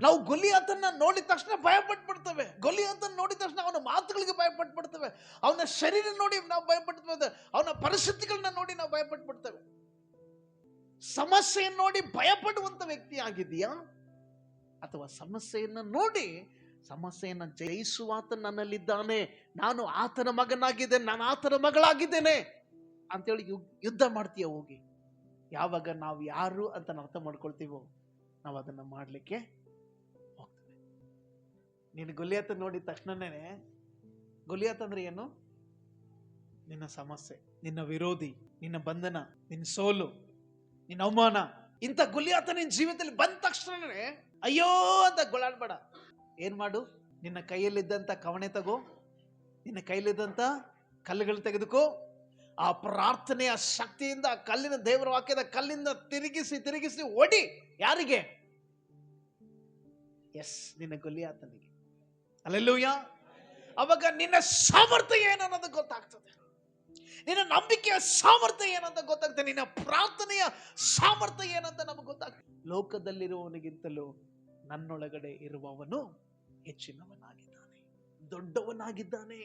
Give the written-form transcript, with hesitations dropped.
ನಾವು ಗೊಲಿಯಾತನ್ನ ನೋಡಿದ ತಕ್ಷಣ ಭಯ ಪಟ್ಬಿಡ್ತೇವೆ. ಗೊಲಿಯಾತನ್ನ ನೋಡಿದ ತಕ್ಷಣ ಅವನ ಮಾತುಗಳಿಗೆ ಭಯ ಪಟ್ಬಿಡ್ತೇವೆ. ಅವನ ಶರೀರ ನೋಡಿ ನಾವು ಭಯಪಡ್ತೇವೆ. ಅವನ ಪರಿಸ್ಥಿತಿಗಳನ್ನ ನೋಡಿ ನಾವು ಭಯಪಟ್ಬಿಡ್ತೇವೆ. ಸಮಸ್ಯೆಯನ್ನು ನೋಡಿ ಭಯಪಡುವಂತ ವ್ಯಕ್ತಿ ಆಗಿದೆಯಾ, ಅಥವಾ ಸಮಸ್ಯೆಯನ್ನ ನೋಡಿ ಸಮಸ್ಯೆಯನ್ನ ಜಯಿಸುವಾತ ನನ್ನಲ್ಲಿದ್ದಾನೆ, ನಾನು ಆತನ ಮಗನಾಗಿದ್ದೇನೆ, ನಾನು ಆತನ ಮಗಳಾಗಿದ್ದೇನೆ ಅಂತೇಳಿ ಯುದ್ಧ ಮಾಡ್ತೀಯ ಹೋಗಿ? ಯಾವಾಗ ನಾವು ಯಾರು ಅಂತ ಅರ್ಥ ಮಾಡ್ಕೊಳ್ತೀವೋ ನಾವು ಅದನ್ನ ಮಾಡ್ಲಿಕ್ಕೆ ಹೋಗ್ತೇವೆ. ನೀನು ಗೊಲಿಯಾತ ನೋಡಿದ ತಕ್ಷಣನೇ, ಗೊಲಿಯಾತ ಅಂದ್ರೆ ಏನು? ನಿನ್ನ ಸಮಸ್ಯೆ, ನಿನ್ನ ವಿರೋಧಿ, ನಿನ್ನ ಬಂಧನ, ನಿನ್ನ ಸೋಲು, ನಿನ್ನ ಅವಮಾನ. ಇಂಥ ಗೊಲಿಯಾತ ನಿನ್ನ ಜೀವಿತದಲ್ಲಿ ಬಂದ ತಕ್ಷಣನೇ ಅಯ್ಯೋ ಅಂತ ಗೊಳಾಡ್ಬೇಡ. ಏನ್ ಮಾಡು? ನಿನ್ನ ಕೈಯಲ್ಲಿದ್ದಂತ ಕವಣೆ ತಗೋ, ನಿನ್ನ ಕೈಯಲ್ಲಿದ್ದಂತ ಕಲ್ಲುಗಳು ತೆಗೆದುಕೋ, ಆ ಪ್ರಾರ್ಥನೆಯ ಶಕ್ತಿಯಿಂದ ಕಲ್ಲಿನ, ದೇವರ ವಾಕ್ಯದ ಕಲ್ಲಿಂದ ತಿರುಗಿಸಿ ತಿರುಗಿಸಿ ಒಡಿ. ಯಾರಿಗೆ? ಎಸ್, ನಿನ್ನ ಗೊಲಿಯಾತನಿಗೆ. ಹಲ್ಲೆಲೂಯಾ. ಅವಾಗ ನಿನ್ನ ಸಾಮರ್ಥ್ಯ ಏನನ್ನೋದು ಗೊತ್ತಾಗ್ತದೆ, ನಿನ್ನ ನಂಬಿಕೆಯ ಸಾಮರ್ಥ್ಯ ಏನಂತ ಗೊತ್ತಾಗ್ತದೆ, ನಿನ್ನ ಪ್ರಾರ್ಥನೆಯ ಸಾಮರ್ಥ್ಯ ಏನಂತ ನಮಗೆ ಗೊತ್ತಾಗ್ತದೆ. ಲೋಕದಲ್ಲಿರುವವನಿಗಿಂತಲೂ ನನ್ನೊಳಗಡೆ ಇರುವವನು ಹೆಚ್ಚಿನವನಾಗಿದ್ದಾನೆ, ದೊಡ್ಡವನಾಗಿದ್ದಾನೆ.